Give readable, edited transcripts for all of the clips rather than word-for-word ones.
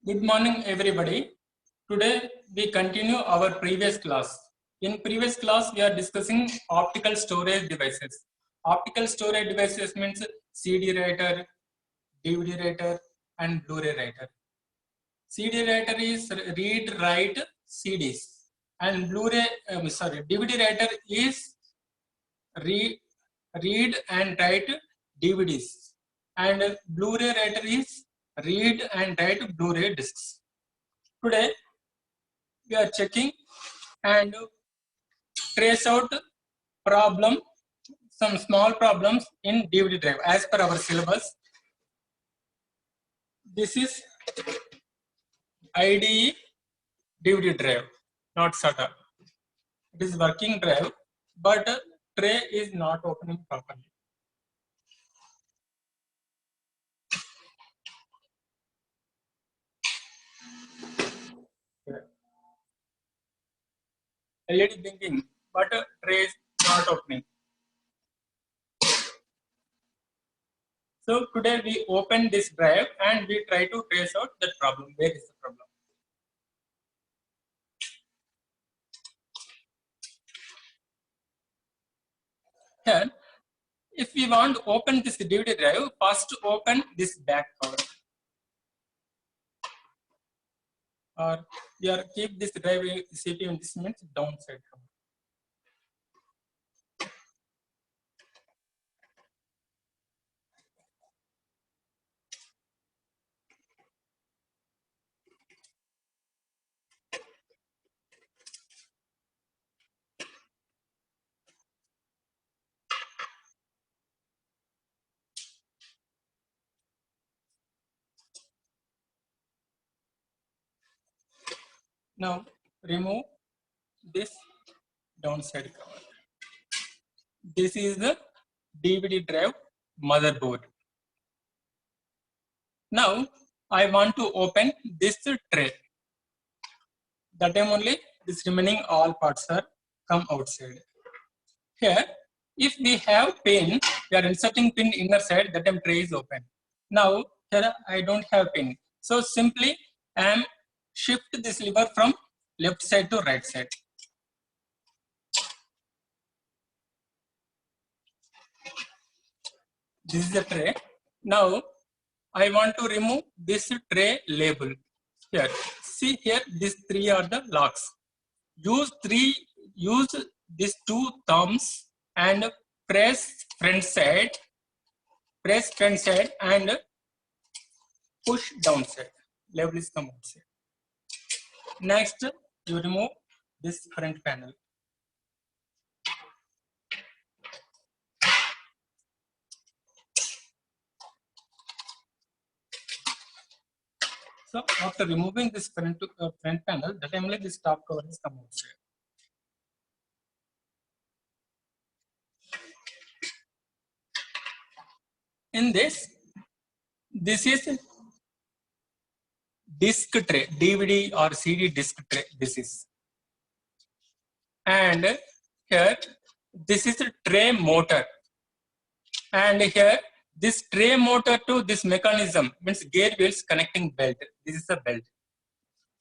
Good morning, everybody. Today we continue our previous class. In previous class, we are discussing optical storage devices. Optical storage devices means CD writer, DVD writer, and Blu-ray writer. CD writer is read write CDs, and DVD writer is read and write DVDs, and Blu-ray writer is read and write Blu-ray discs. Today we are checking and trace out some small problems in DVD drive as per our syllabus. This is IDE DVD drive, not SATA. It is working drive, but tray is not opening properly. LED blinking, but tray is not opening. So today we open this drive and we try to trace out the problem. Where is the problem? Here, if we want to open this DVD drive, first open this back cover. Or we are keep this drive CPU in this means downside cover. Now remove this downside cover. This is the DVD drive motherboard. Now I want to open this tray. That time only this remaining all parts are come outside. Here, if we have pin, we are inserting pin inner side, that time tray is open. Now here I don't have pin. So simply I am shift this lever from left side to right side. This is the tray. Now I want to remove this tray label. Here, see here, these three are the locks. Use these two thumbs and press front side and push down side. Label is come outside. Next, you remove this front panel. So after removing this front panel, the time like this top cover is come outside. In this is disc tray, DVD or CD disc tray. This is, and here this is a tray motor, and here this tray motor to this mechanism means gear wheels connecting belt. This is the belt.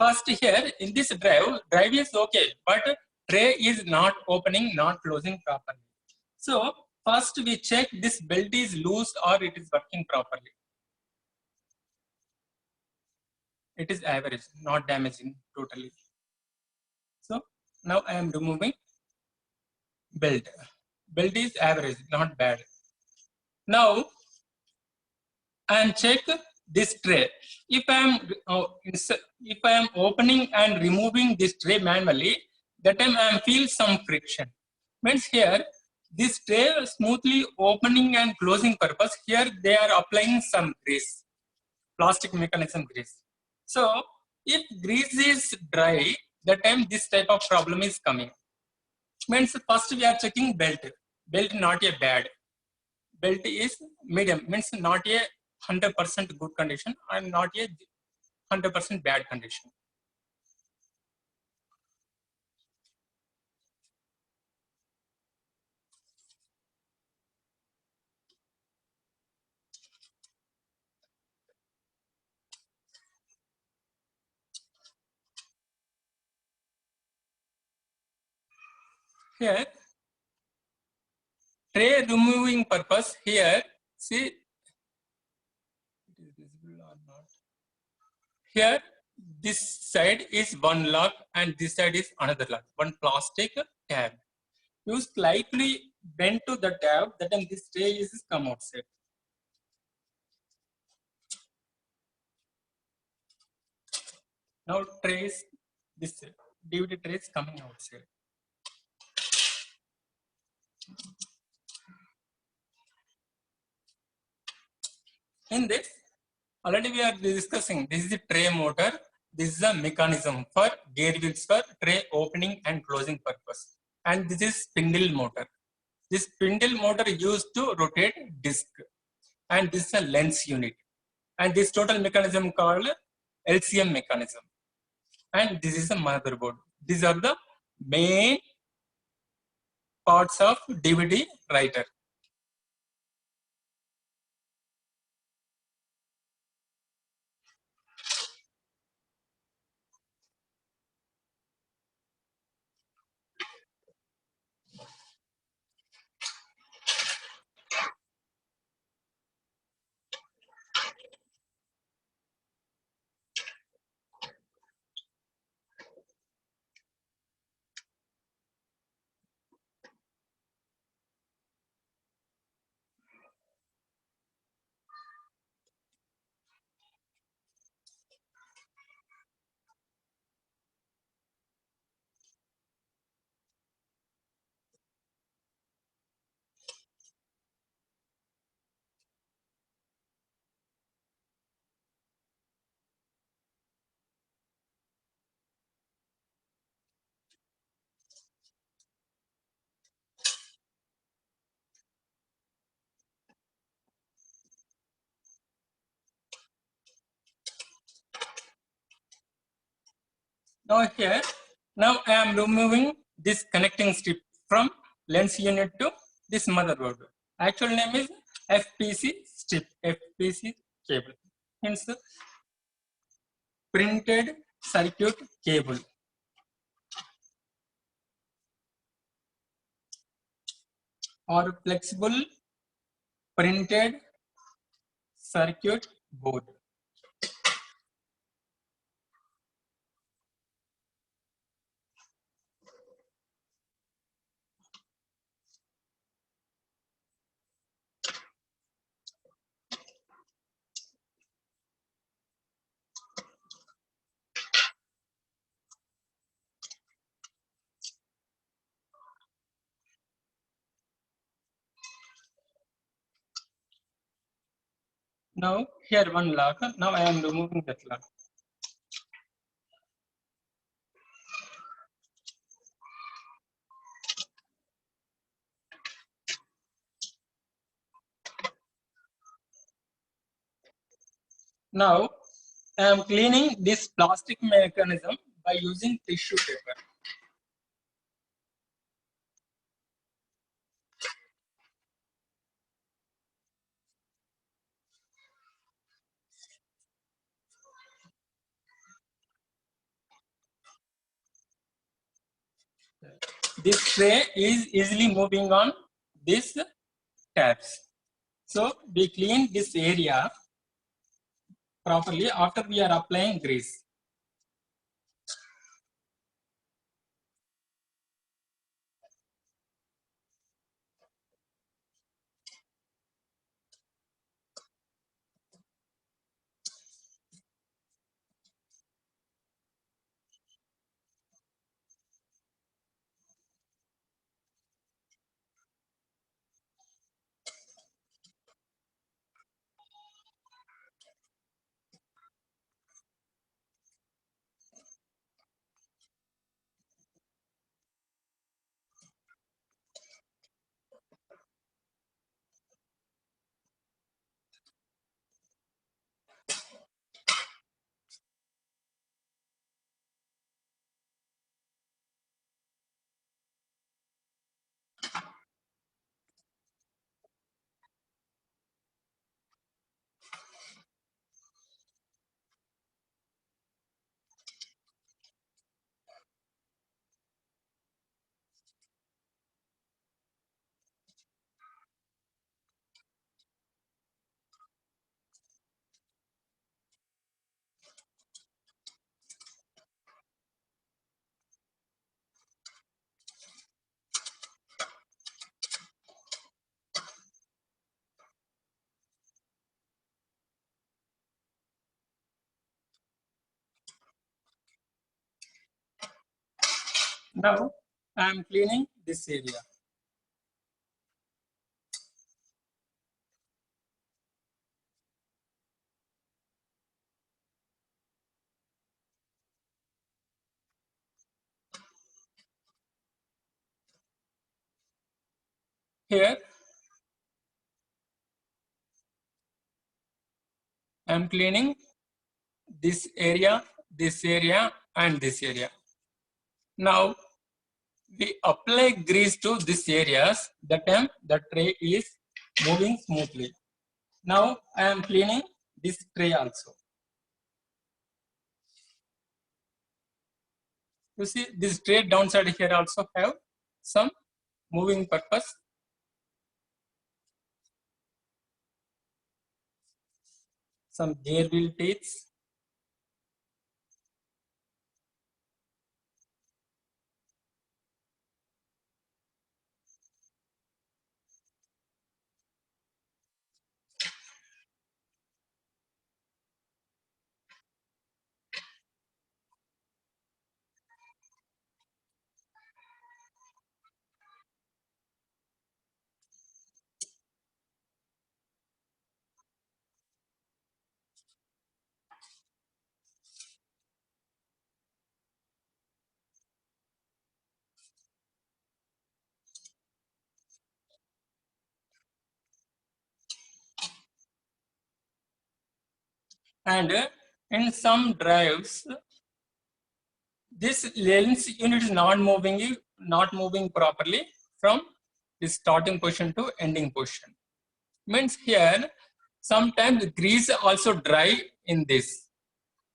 First here in this drive is okay, but tray is not opening, not closing properly. So first we check this belt is loose or it is working properly. It is average, not damaging totally. So now I am removing belt. Belt is average, not bad. Now I am check this tray. If I am opening and removing this tray manually, that time I am feel some friction. Means here this tray smoothly opening and closing purpose. Here they are applying some grease, plastic mechanism grease. So if grease is dry, that time this type of problem is coming. Means first we are checking belt. Belt not a bad. Belt is medium. Means not a 100% good condition and not a 100% bad condition. Here, tray removing purpose. Here, see, it is visible or not. Here, this side is one lock and this side is another lock. One plastic tab. You slightly bend to the tab, that then this tray is come outside. Now trays, this DVD tray is coming outside. In this, already we are discussing, this is the tray motor. This is a mechanism for gear wheels for tray opening and closing purpose. And this is spindle motor. This spindle motor used to rotate disc. And this is a lens unit. And this total mechanism called LCM mechanism. And this is a motherboard. These are the main parts of DVD writer. Now here, now I am removing this connecting strip from lens unit to this motherboard. Actual name is FPC strip, FPC cable. Hence, printed circuit cable. Or flexible printed circuit board. Now here one lock. Now I am removing that lock. Now I am cleaning this plastic mechanism by using tissue paper. This tray is easily moving on these tabs. So we clean this area properly after we are applying grease. Now I am cleaning this area. Here I am cleaning this area, and this area. Now we apply grease to these areas. That time the tray is moving smoothly. Now I am cleaning this tray also. You see this tray downside here also have some moving purpose. Some gear wheel teeth. And in some drives, this lens unit is not moving properly from the starting position to ending position. Means here sometimes the grease also dry in this.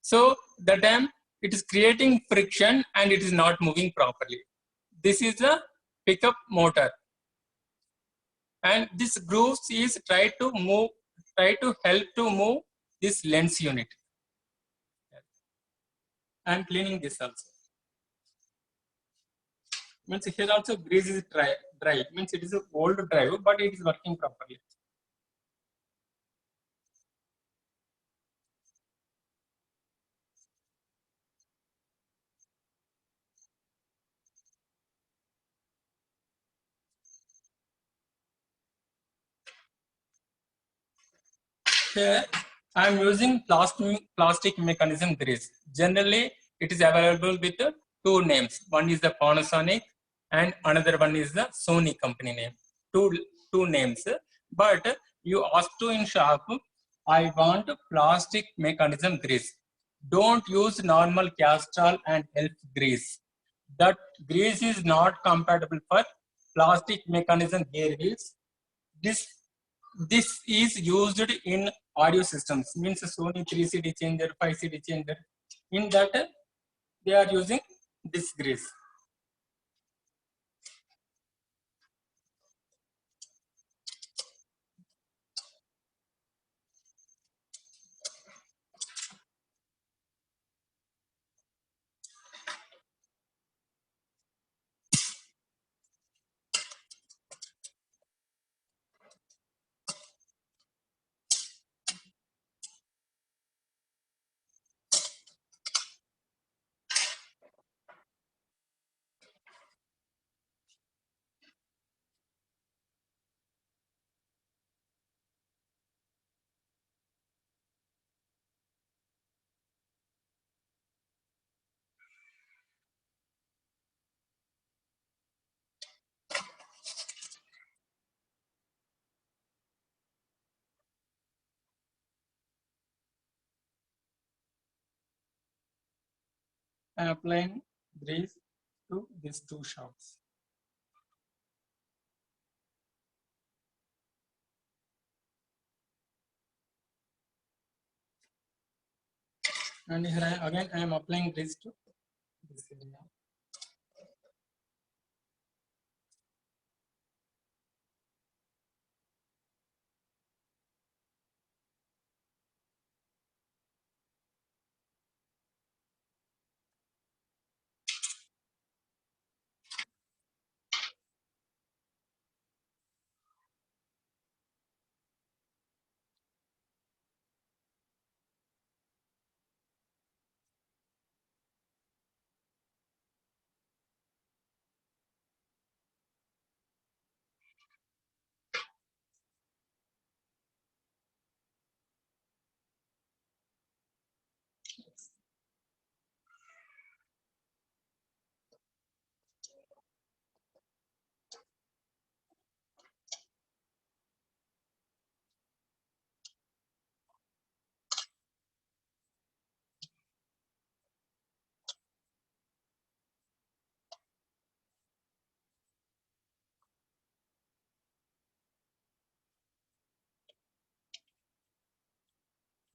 So the time it is creating friction and it is not moving properly. This is a pickup motor, and this grooves is try to help to move this lens unit. I am cleaning this also. Means here also grease is dry. Means it is an old drive, but it is working properly. Here I am using plastic mechanism grease. Generally, it is available with two names. One is the Panasonic and another one is the Sony company name. Two names. But you ask to in shop, I want plastic mechanism grease. Don't use normal Castrol and Elf grease. That grease is not compatible for plastic mechanism gear wheels. This this is used in audio systems, means Sony 3CD changer, 5CD changer. In that, they are using this grease. I am applying grease to these two shafts. And here again I am applying grease to this area.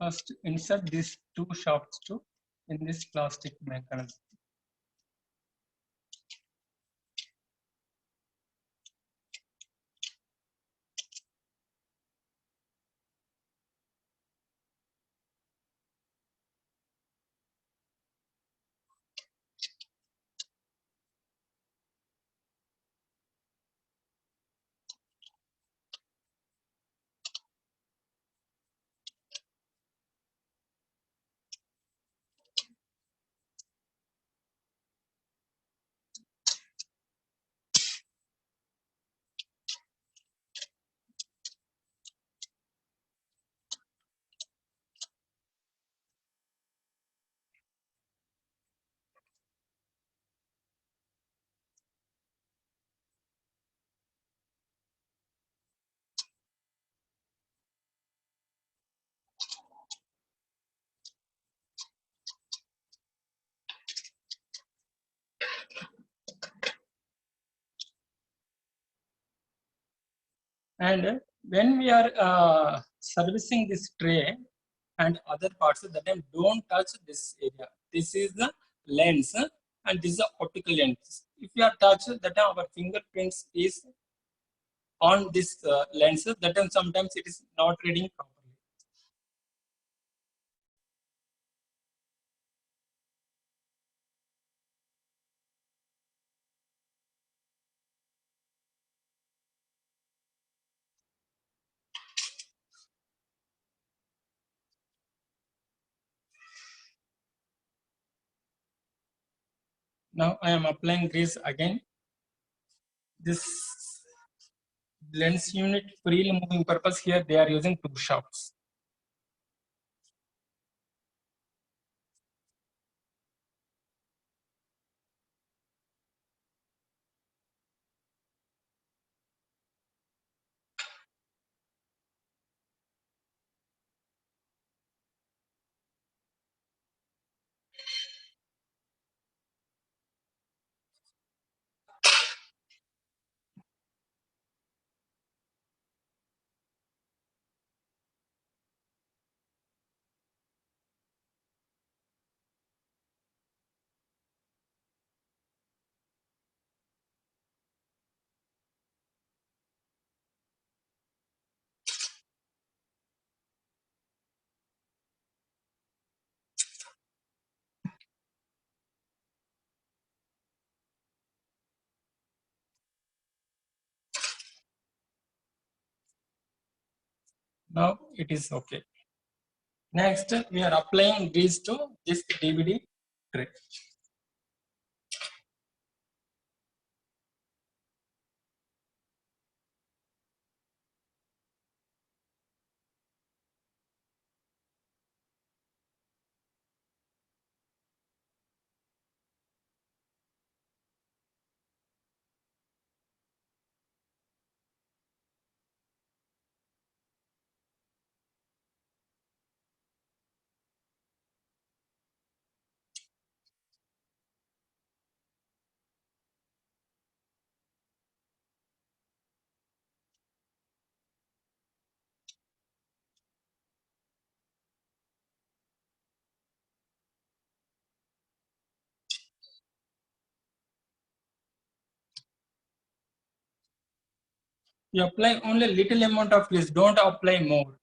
First, insert these two shafts to in this plastic mechanism. And when we are servicing this tray and other parts, that time don't touch this area. This is the lens and this is the optical lens. If you are touched, that time our fingerprints is on this lens. That time sometimes it is not reading properly. Now I am applying grease again. This lens unit freely moving purpose, here they are using two shafts. Now it is okay. Next, we are applying grease to this DVD tray. You apply only little amount of grease, don't apply more.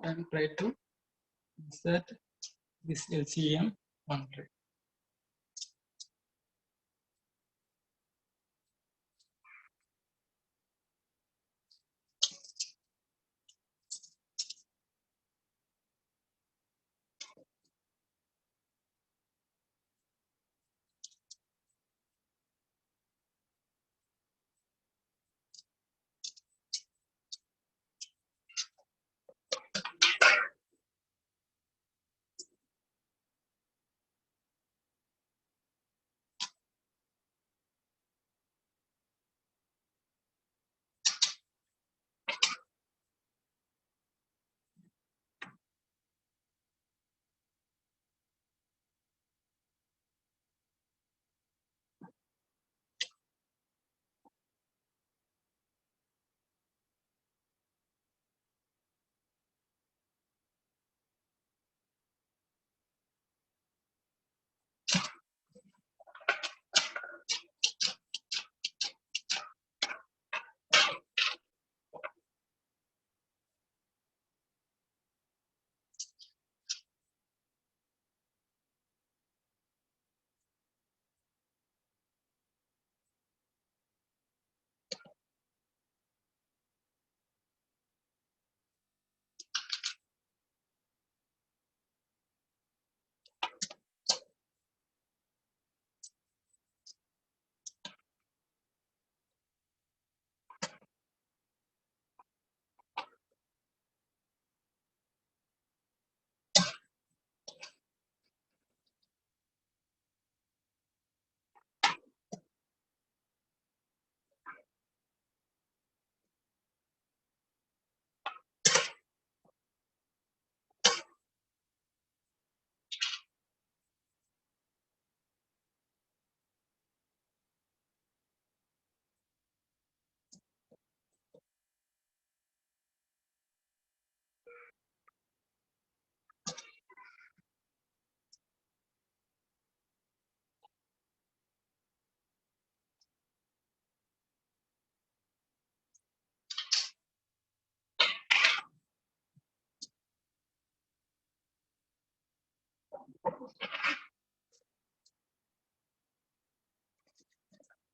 and try to insert this LCM on it.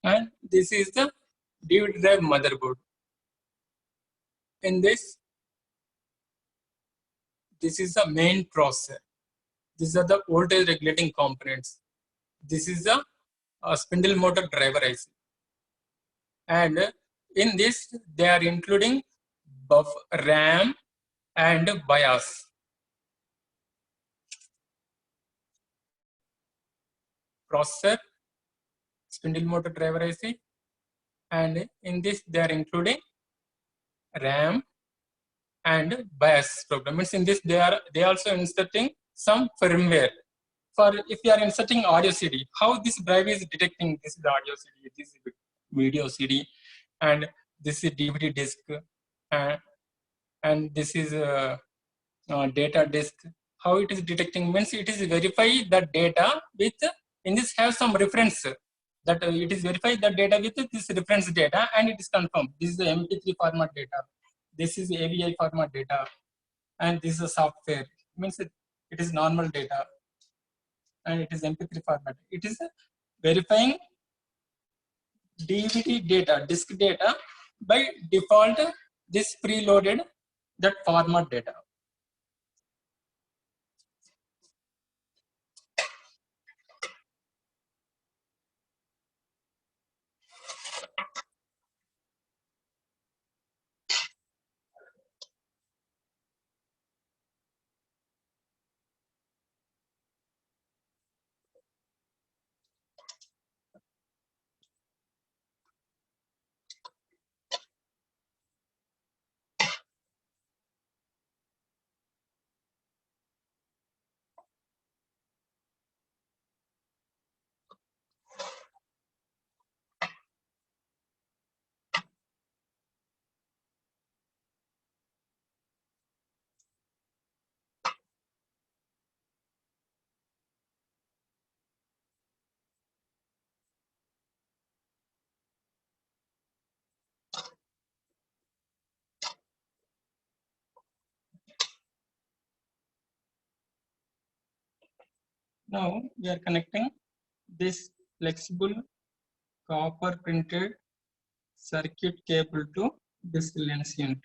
And this is the DVD drive motherboard. In this is the main processor. These are the voltage regulating components. This is the spindle motor driver IC. And in this, they are including RAM and BIOS. Processor, spindle motor driver IC, and in this they are including RAM and BIOS program. Means in this they also inserting some firmware. For if you are inserting audio CD, how this drive is detecting this is audio CD, this is video CD, and this is DVD disc, and this is data disk. How it is detecting means it is verify the data with in this have some reference that it is verify the data with this reference data and it is confirmed. This is the MP3 format data. This is AVI format data, and this is a software. Means it is normal data, and it is MP3 format. It is verifying DVD data, disk data by default. This preloaded that format data. Now we are connecting this flexible copper printed circuit cable to this lens unit.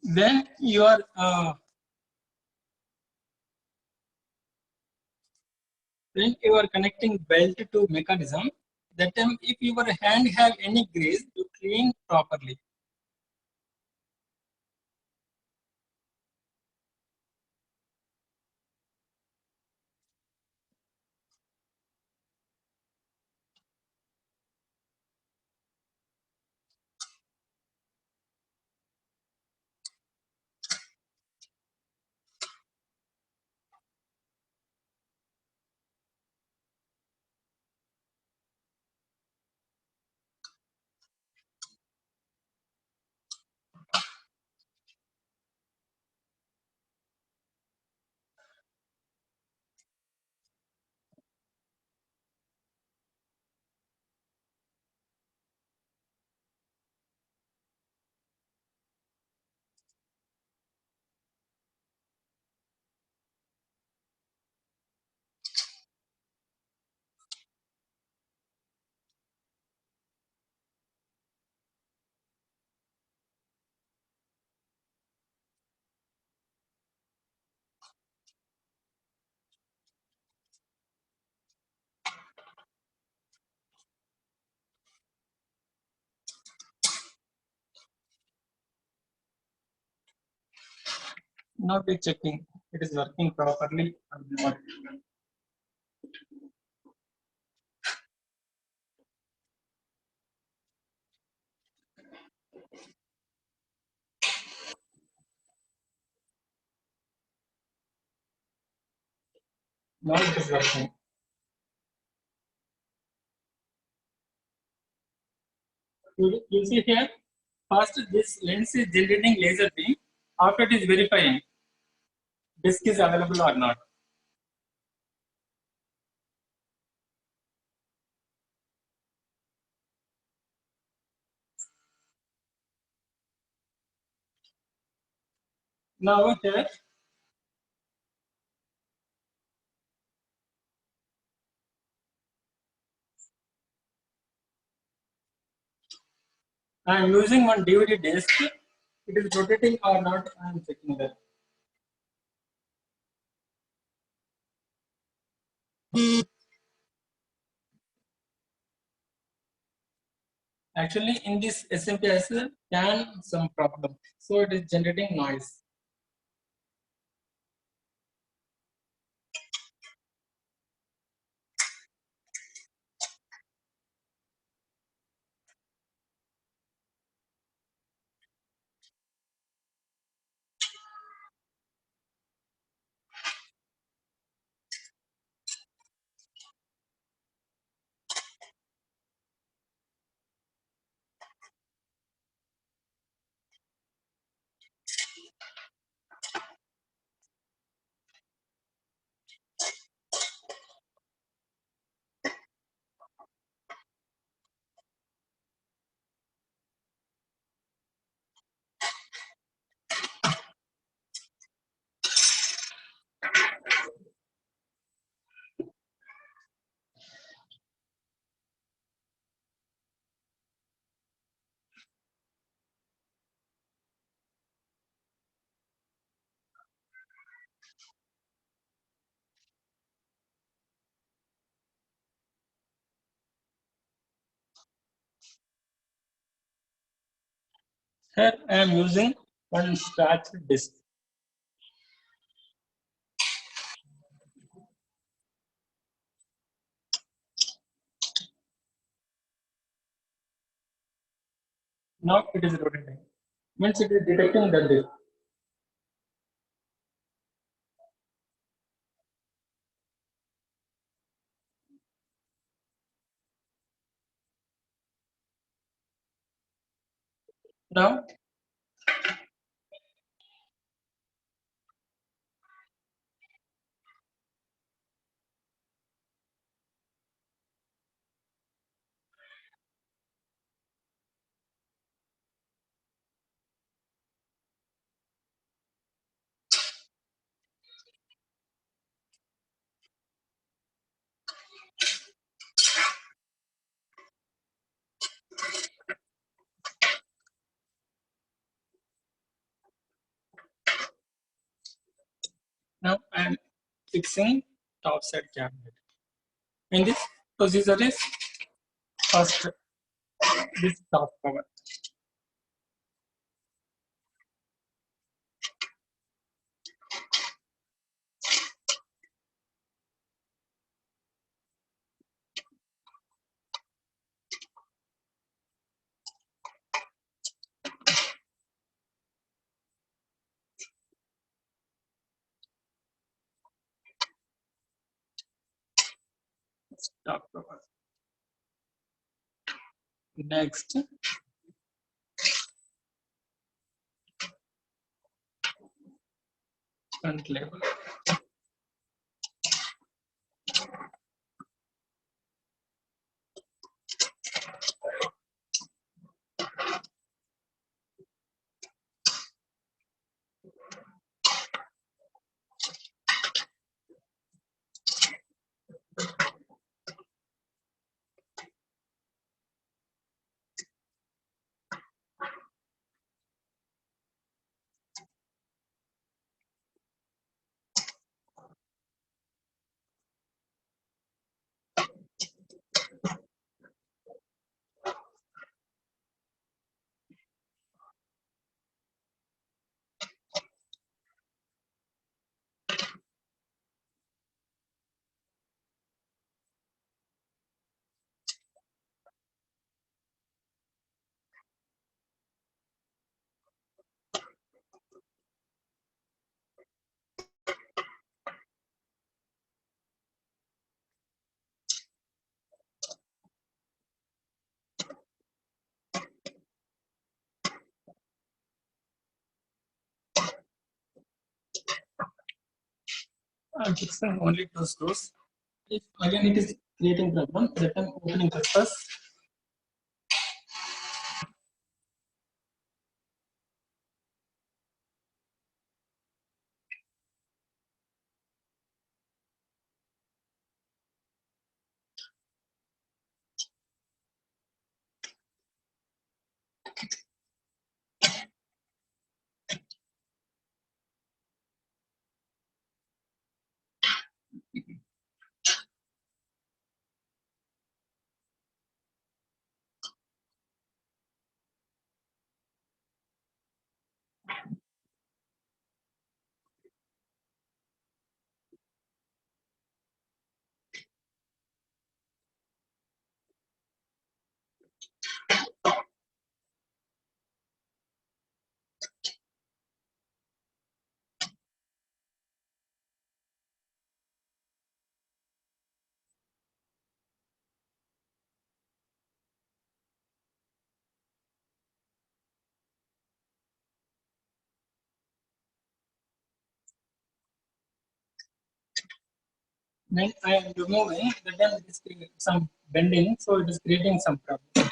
Then you are connecting belt to mechanism. That time, if your hand have any grease, you clean properly. Now we checking it is working properly or not. Now it is working. You see here, first this lens is generating laser beam. After it is verifying disk is available or not. Now here I am using one DVD disc. It is rotating or not, I am checking that. Actually, in this SMPS can some problem. So it is generating noise. Here I am using one scratch disc. Now it is rotating. Means it is detecting the disc. Now I am fixing top side cabinet. And this procedure is first this top cover. Top cover. Next, front level. I'm fixing only two screws. If again it is creating problem, that I'm opening the first. When I am removing, then it is creating some bending, so it is creating some problem.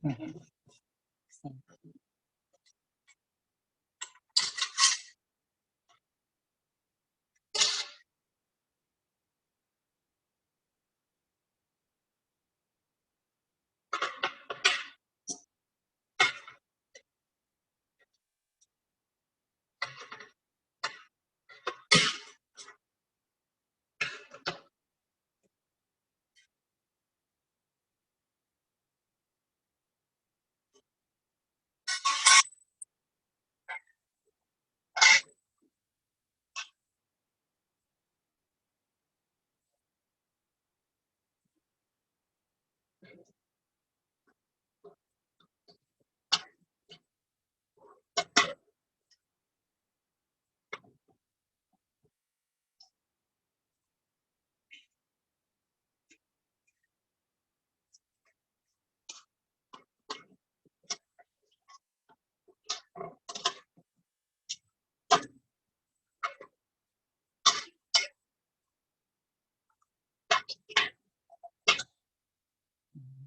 Mhm.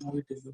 Now it is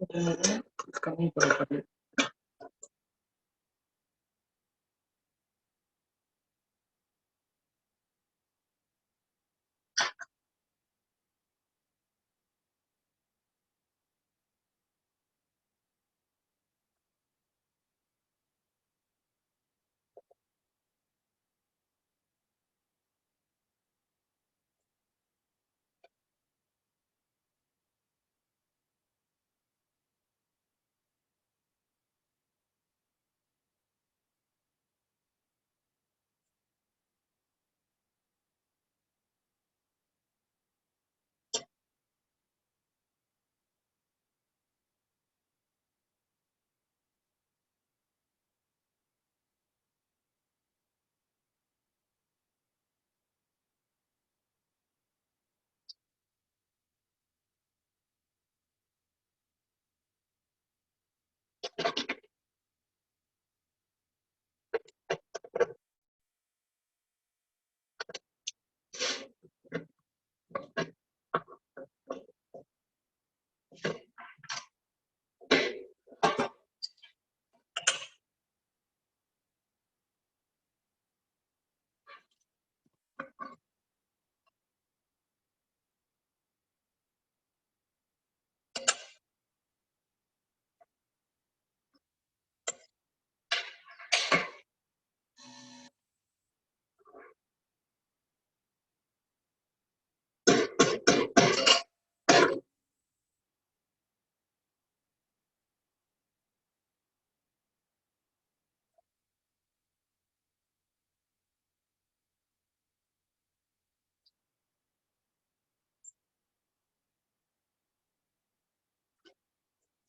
okay. It's coming properly.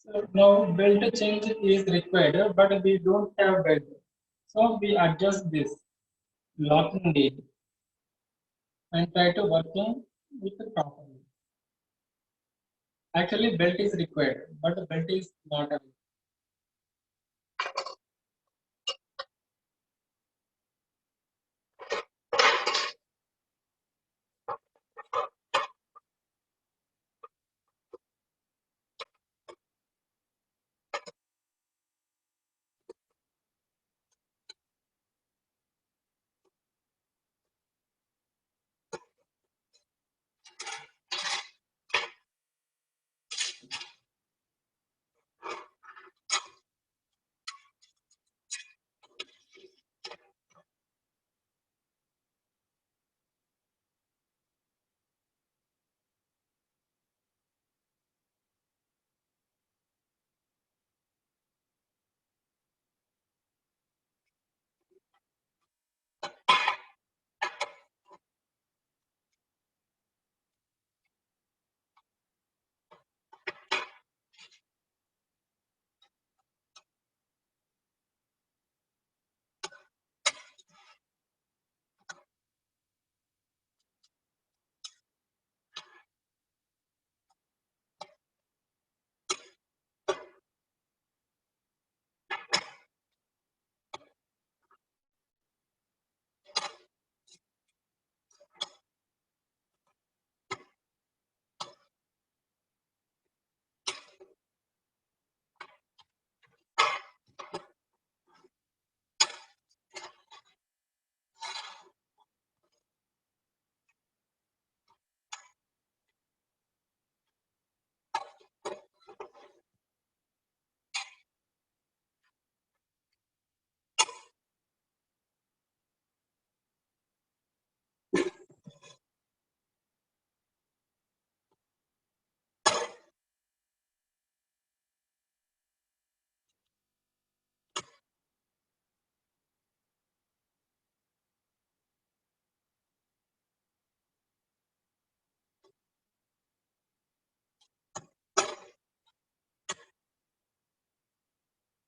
So now belt change is required, but we don't have belt. So we adjust this locking it and try to working with it properly. Actually, belt is required, but the belt is not available.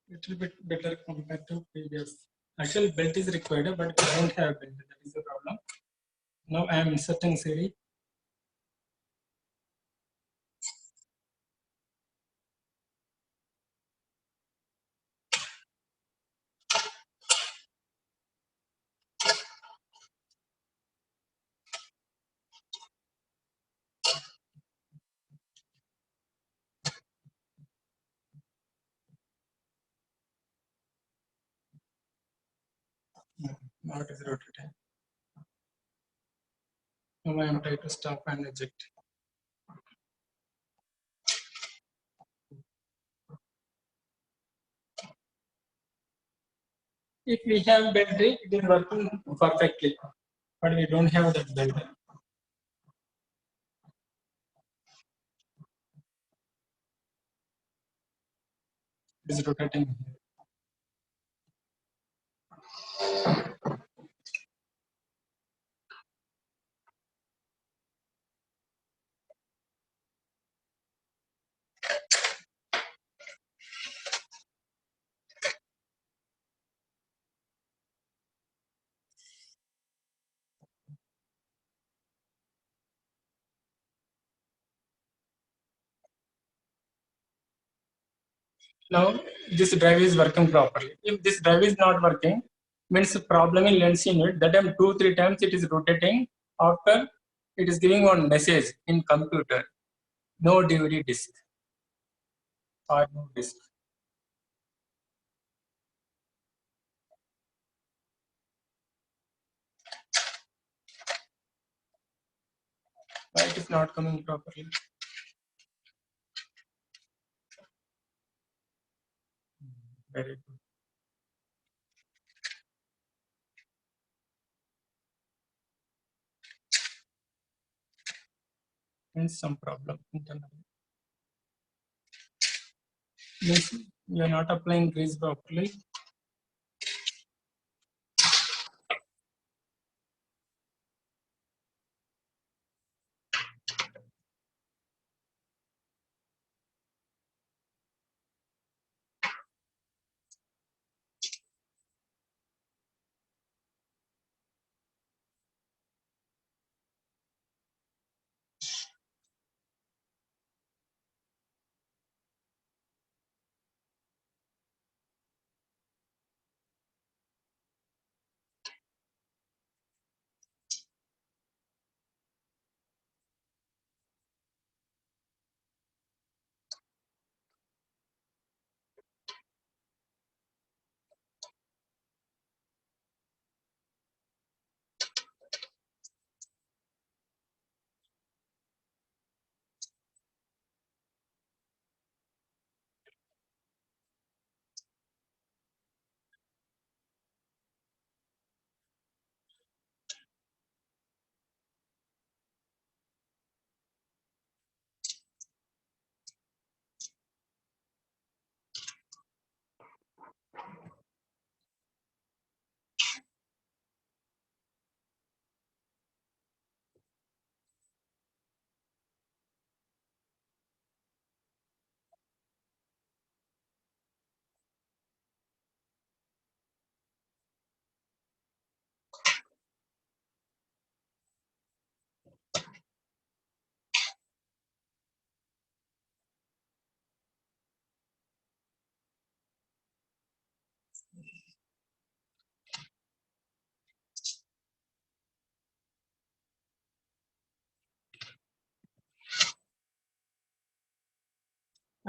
Little bit better compared to previous. Actually, belt is required, but we don't have belt. That is the problem. Now I am inserting series. Now it is rotating. Now I am trying to stop and eject. If we have belt, it is working perfectly, but we don't have that belt. It is rotating. Now this drive is working properly. If this drive is not working, means problem in lens unit. That time 2-3 times it is rotating. After it is giving one message in computer, no DVD disk or no disk. Why it is not coming properly? Very good. Means some problem internally. Means you are not applying grease properly.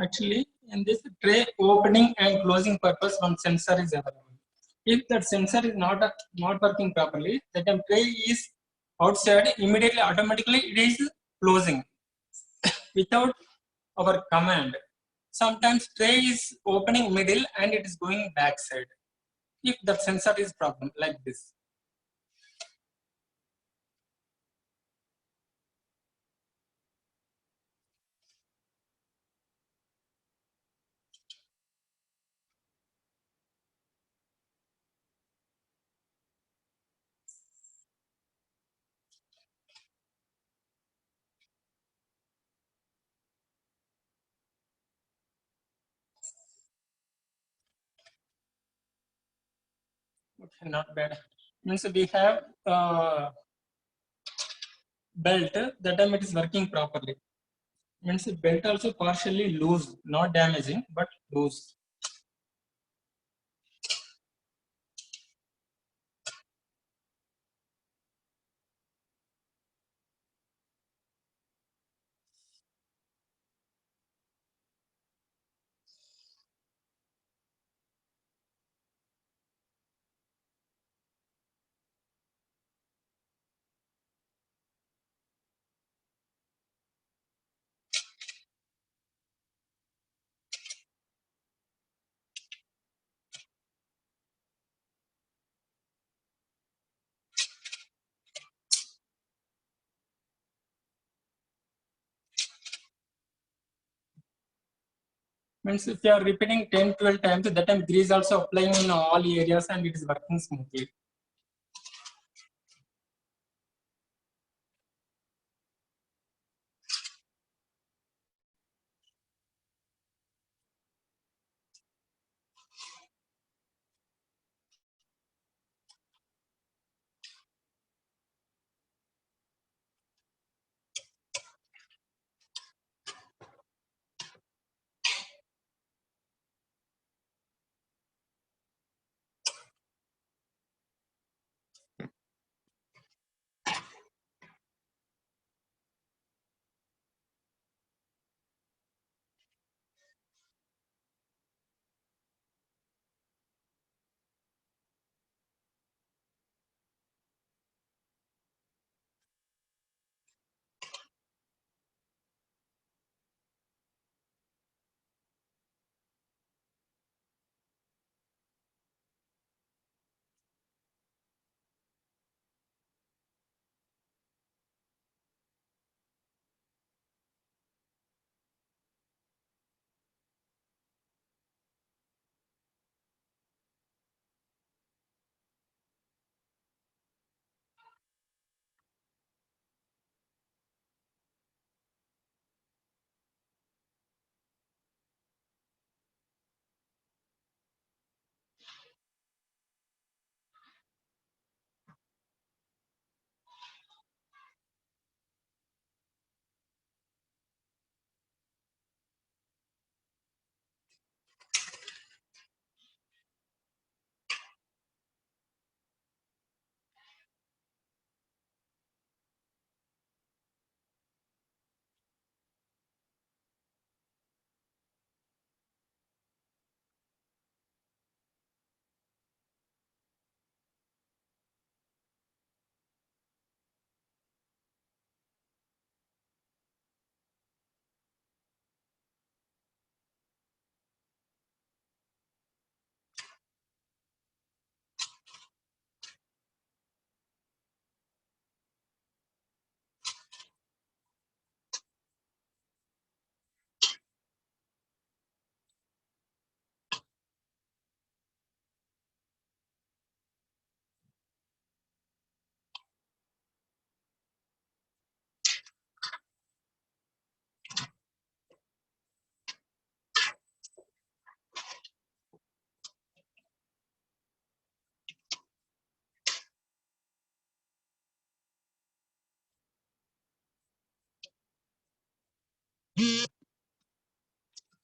Actually, in this tray opening and closing purpose, one sensor is available. If that sensor is not working properly, the time tray is outside, immediately automatically it is closing without our command. Sometimes tray is opening middle and it is going backside. If the sensor is problem like this. Okay, not bad. Means we have belt, that time it is working properly. Means belt also partially loose, not damaging, but loose. Means if you are repeating 10, 12 times, that time grease also applying in all areas and it is working smoothly.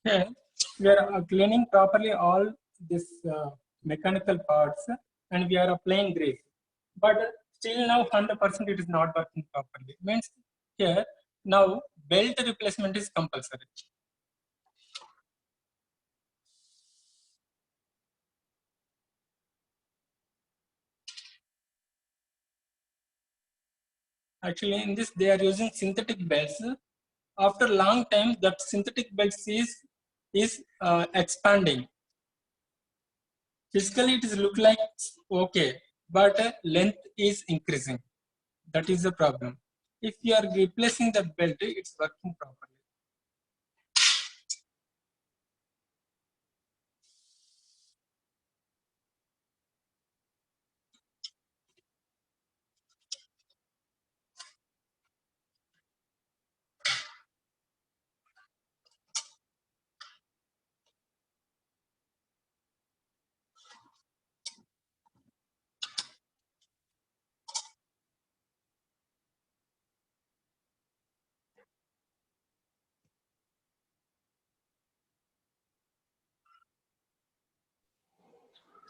Okay, we are cleaning properly all this mechanical parts and we are applying grease. But still now 100% it is not working properly. Means here now belt replacement is compulsory. Actually, in this they are using synthetic belts. After long time, that synthetic belts is expanding. Physically, it is look like okay, but length is increasing. That is the problem. If you are replacing the belt, it's working properly.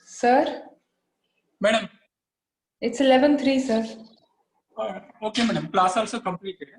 Sir, Madam. it's 11:03, sir. Okay, madam. Class also completed.